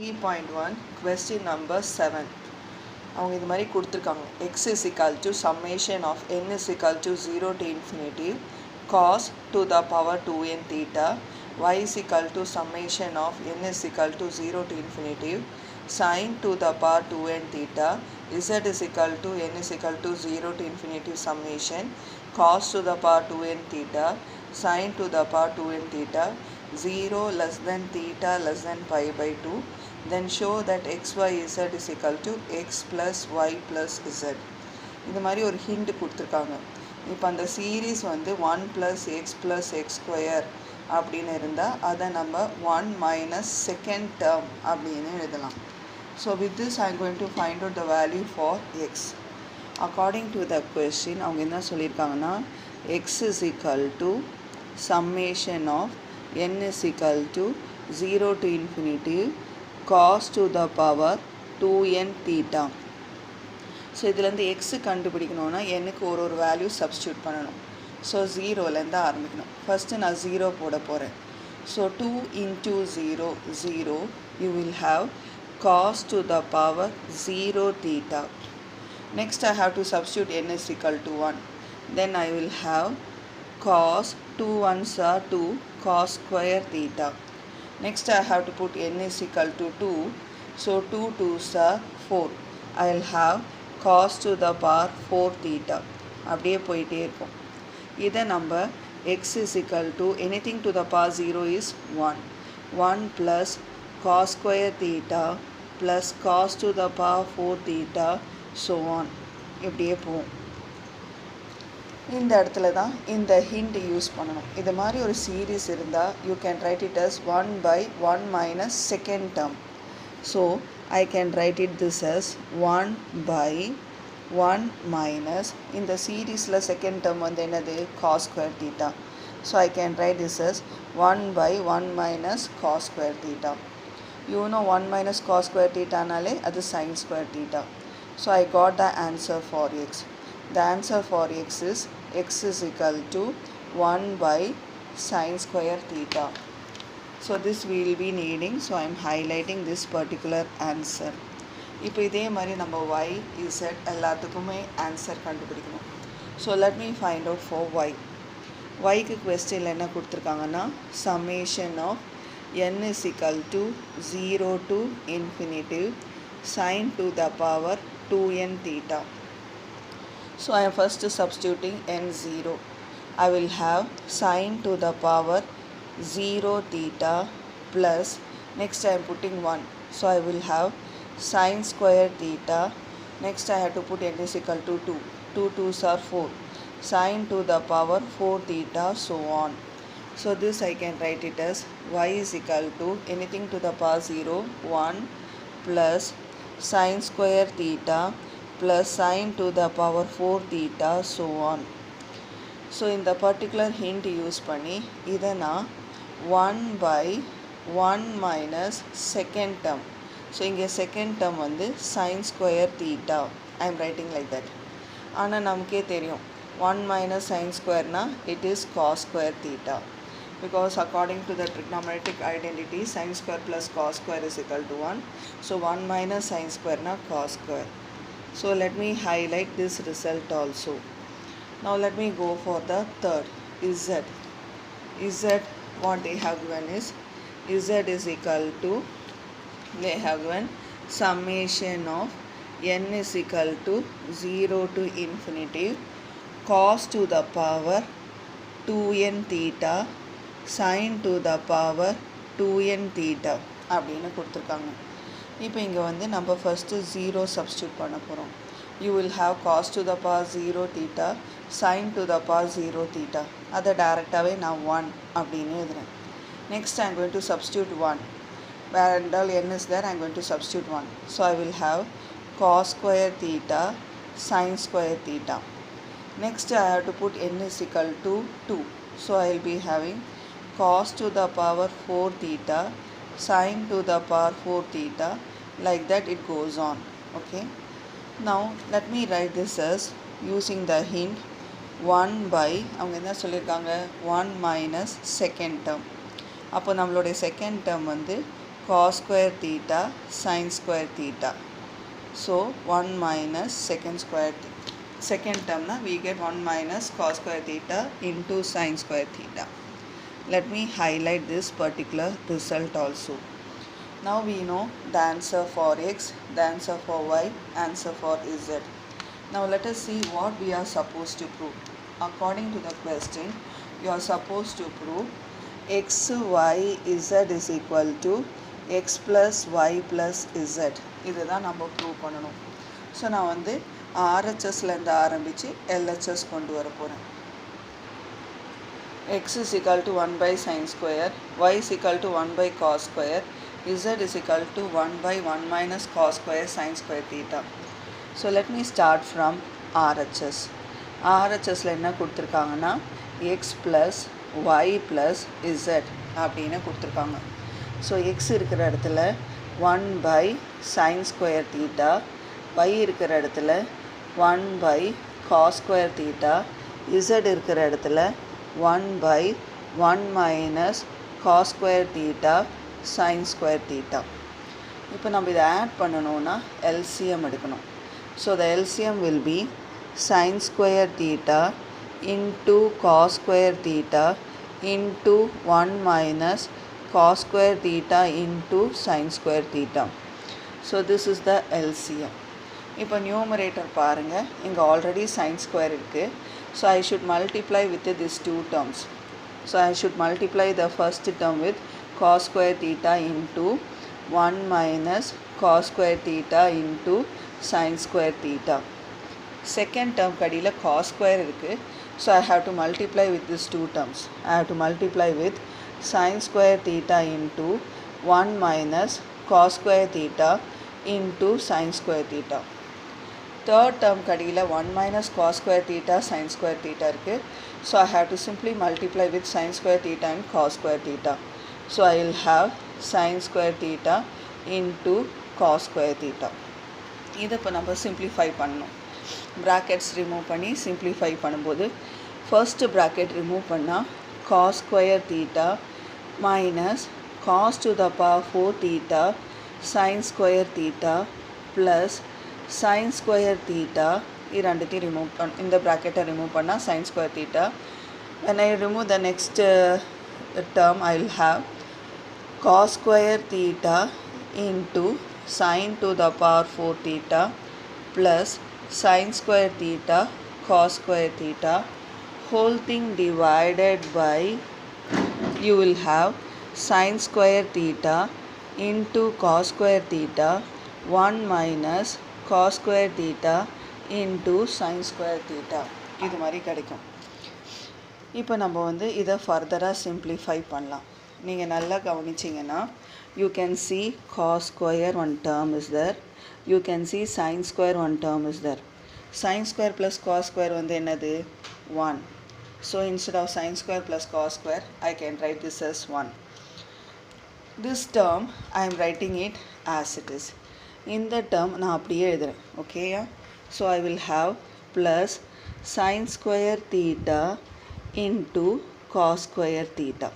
3.1 question number 7 அவங்க இது மாதிரி கொடுத்துருக்காங்க x is equal to summation of n is equal to 0 to infinity cos to the power 2n theta y is equal to summation of n is equal to 0 to infinity sin to the power 2n theta z is equal to n is equal to 0 to infinity summation cos to the power 2n theta sin to the power 2n theta 0 less than theta less than pi by 2 then show that xyz is equal to x plus y plus z. இது மாதிரி ஒரு hint கொடுத்துருக்காங்க. இப்போ அந்த series வந்து 1 plus x plus x square அப்படின்னு இருந்தால் அதை நம்ம 1 minus second term அப்படின்னு எழுதலாம். So with this I am going to find out the value for x. According to the question அவங்க என்ன சொல்லியிருக்காங்கன்னா x is equal to summation of n is equal to 0 to infinity cos to the power 2n theta. So இதுலேருந்து x கண்டுபிடிக்கணுன்னா எனக்கு ஒரு value substitute பண்ணணும். So ஜீரோலேருந்து ஆரம்பிக்கணும். First நான் 0 போட போகிறேன். So 2 into 0 0 you will have cos to the power 0 theta. Next I have to substitute n is equal to 1. Then I will have cos 2 1s are 2 cos square theta. Next I have to put n is equal to 2. So 2 2s are 4. I will have cos to the power 4 theta. அப்படியே போயிட்டே இருக்கும். இதை நம்ம x is equal to anything to the power 0 is 1. 1 plus cos square theta plus cos to the power 4 theta so on. இப்படியே போகும். இந்த இடத்துல தான் இந்த ஹிண்ட் யூஸ் பண்ணணும். இது மாதிரி ஒரு சீரீஸ் இருந்தால் you can write it as 1 by 1 minus second term. So I can write it this as 1 by 1 minus இந்த சீரீஸில் செகண்ட் டேர்ம் வந்து என்னது cos square theta. So I can write this as 1 by 1 minus cos square theta. You know 1 minus cos square thetaனாலே அது sin square theta. So I got the answer for x. The answer for x is equal to 1 by sin square theta. So this we will be needing. So I am highlighting this particular answer. இப்போ இதே மாதிரி நம்ம y z எல்லாத்துக்குமே answer கண்டுபிடிக்கணும். So let me find out for y. yக்கு கொஸ்டினில் என்ன கொடுத்துருக்காங்கன்னா summation of n is equal to 0 to infinity sin to the power 2n theta. So I am first substituting n0. I will have sin to the power 0 theta plus next I am putting 1. So I will have sin square theta. Next I have to put n is equal to 2. 2 2s are 4. Sin to the power 4 theta so on. So this I can write it as y is equal to anything to the power 0 1 plus sin square theta plus sin to the power 4 theta so on. So in the particular hint use பண்ணி இதை நான் 1 by 1 minus second term. So இங்கே second term வந்து sin square theta. I am writing like that. ஆனால் நமக்கே தெரியும் 1 minus sin square na it is cos square theta. Because according to the trigonometric identity sin square plus cos square is equal to 1. So 1 minus sin square na cos square. So let me highlight this result also. Now let me go for the third z. Z what they have given is z is equal to they have given summation of n is equal to 0 to infinity cos to the power 2n theta sin to the power 2n theta அப்படின்னு கொடுத்துருக்காங்க. இப்போ இங்கே வந்து நம்ம first 0 substitute பண்ண போகிறோம். You will have cos to the power 0 theta sine to the power 0 theta. அதை டேரெக்டாகவே நான் 1 அப்படின்னு எழுதுறேன். Next I am going to substitute 1. Where என்றால் n is there I am going to substitute 1. So I will have cos square theta sin square theta. Next I have to put n is equal to 2. So I will be having cos to the power 4 theta sin to the power 4 theta. Like that it goes on. Okay. Now let me write this as using the hint 1 by அவங்க என்ன சொல்லியிருக்காங்க 1 minus second term. அப்போ நம்மளுடைய second term வந்து cos square theta sin square theta. So 1 minus second term na we get 1 minus cos square theta into sin square theta. Let me highlight this particular result also. Now we know the answer for x, the answer for y, answer for z. Now let us see what we are supposed to prove. According to the question, you are supposed to prove x, y, z is equal to x plus y plus z. இதுதான் நம்ம prove பண்ணணும். So நான் வந்து ஆர்ஹெச்எஸ்லேருந்து ஆரம்பித்து LHS கொண்டு வர போகிறேன். x is equal to 1 by sin square, y is equal to 1 by cos square, z is equal to 1 by 1 minus cos square sin square theta. So let me start from RHS. RHSல என்ன கொடுத்துருக்காங்கன்னா x plus y plus z அப்படின்னு கொடுத்துருக்காங்க. So x இருக்கிற இடத்துல 1 by sin square theta, y இருக்கிற இடத்துல 1 by cos square theta, z இருக்கிற இடத்துல 1 by 1 minus cos square theta sin square theta. இப்போ நம்ம இதை ஆட் பண்ணணும்னா LCM எடுக்கணும். So the LCM will be sin square theta into cos square theta into 1 minus cos square theta into sin square theta. So this is the LCM. இப்போ numerator பாருங்கள், இங்கே already sin square இருக்குது. So I should multiply with these two terms. So I should multiply the first term with cos square theta into 1 minus cos square theta into sin square theta. Second term கடியில் cos square இருக்குது. So I have to multiply with these two terms. I have to multiply with sin square theta into 1 minus cos square theta into sin square theta. Third term கடியில் 1 minus cos square theta sin square theta இருக்குது. So I have to simply multiply with sin square theta and cos square theta. So I will have sin square theta into cos square theta. இதை இப்போ நம்ம simplify பண்ணணும். Brackets remove பண்ணி simplify பண்ணும்போது first bracket remove பண்ணால் cos square theta minus cos to the power 4 theta sin square theta plus sin square theta இரண்டுத்தையும் remove இந்த ப்ராக்கெட்டை ரிமூவ் பண்ணால் sin square theta. When I remove the next term, I will have cos square theta into sin to the power 4 theta plus sin square theta cos square theta whole thing divided by, you will have sin square theta into cos square theta 1 minus cos square theta into sin square theta. இது மாதிரி கிடைக்கும். இப்போ நம்ம வந்து இதை ஃபர்தராக simplify பண்ணலாம். நீங்கள் நல்லா கவனிச்சிங்கன்னா you can see cos square one term is there, you can see sin square one term is there. Sin square plus cos square வந்து என்னது 1. So instead of sin square plus cos square I can write this as 1. This term I am writing it as it is. இந்த term நான் அப்படியே எழுதுறேன். ஓகேயா? So I will have plus sin square theta into cos square theta.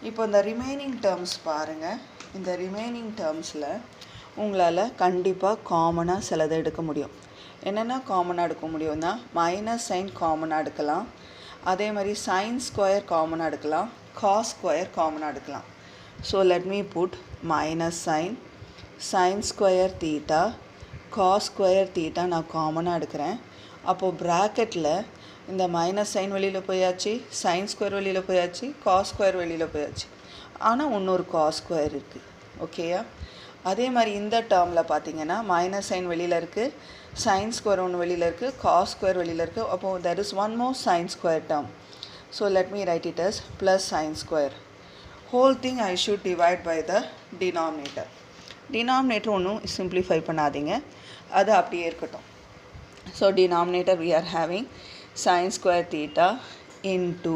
இப்போ இந்த remaining terms பாருங்கள். இந்த remaining டேர்ம்ஸில் உங்களால் கண்டிப்பாக காமனாக சிலதை எடுக்க முடியும். என்னென்ன காமனாக எடுக்க முடியும்னா மைனஸ் சைன் காமனாக எடுக்கலாம், அதே மாதிரி சைன் ஸ்கொயர் காமனாக எடுக்கலாம், காஸ் ஸ்கொயர் காமனாக எடுக்கலாம். So let me put minus sine, sine square theta, cos square theta நான் காமனாக எடுக்கிறேன். அப்போது ப்ராக்கெட்டில் இந்த மைனஸ் சைன் வெளியில் போயாச்சு, சைன் ஸ்கொயர் வெளியில் போயாச்சு, காஸ் ஸ்கொயர் வெளியில் போயாச்சு. ஆனால் இன்னொரு காஸ் ஸ்கொயர் இருக்குது. ஓகேயா? அதே மாதிரி இந்த டேர்மில் பார்த்தீங்கன்னா மைனஸ் சைன் வெளியில் இருக்குது, சைன் ஸ்கொயர் ஒன்று வெளியில் இருக்குது, காஸ் ஸ்கொயர் வெளியில் இருக்குது. அப்போது there is one more sin square term. So let me write it as plus sin square. Whole thing I should divide by the denominator. Denominator ஒன்றும் simplify பண்ணாதீங்க, அது அப்படியே இருக்கட்டும். So denominator we are having sin square theta into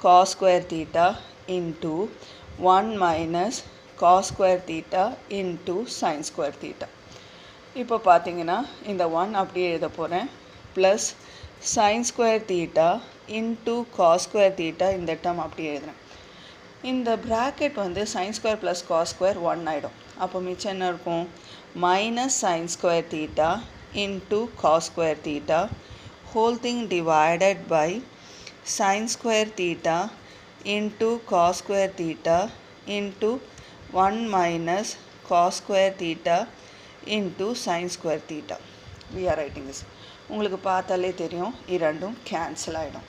cos square theta into 1 minus cos square theta into sin square theta. இப்போ பார்த்தீங்கன்னா இந்த 1 அப்படியே எழுத போகிறேன், plus sin square theta into cos square theta இந்த டேர்ம் அப்படியே எழுதுறேன். இந்த bracket வந்து sin square plus cos square 1 ஆயிடும். அப்போ மிச்சம் என்ன இருக்கும்? minus sin square theta into cos square theta whole thing divided by sin square theta into cos square theta into 1 minus cos square theta into sin square theta. We are writing this. உங்களுக்கு பார்த்தாலே தெரியும் இரண்டும் cancel ஆகிடும்.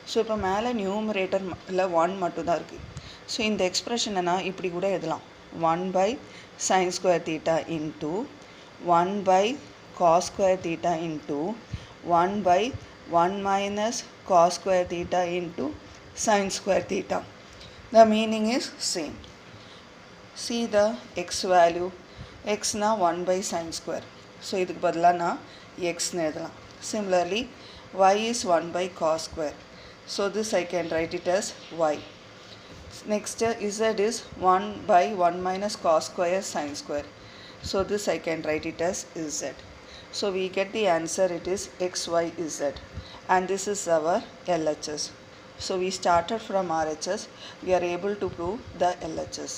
So இப்போ மேலே நியூமரேட்டரில் 1 மட்டும்தான் இருக்குது. ஸோ இந்த எக்ஸ்ப்ரெஷனை நான் இப்படி கூட எழுதலாம். 1 by sin square theta into 1 by cos square theta into 1 by 1 minus cos square theta into sin square theta. The meaning is same. See the x value. X na 1 by sin square. So இதுக்கு பதிலாக நான் x னு எழுதலாம். Similarly, y is 1 by cos square. So this I can write it as y. Next z is 1 by 1 minus cos square sin square. So this I can write it as z. So we get the answer, it is x, y, z. And this is our LHS. So we started from RHS. We are able to prove the LHS.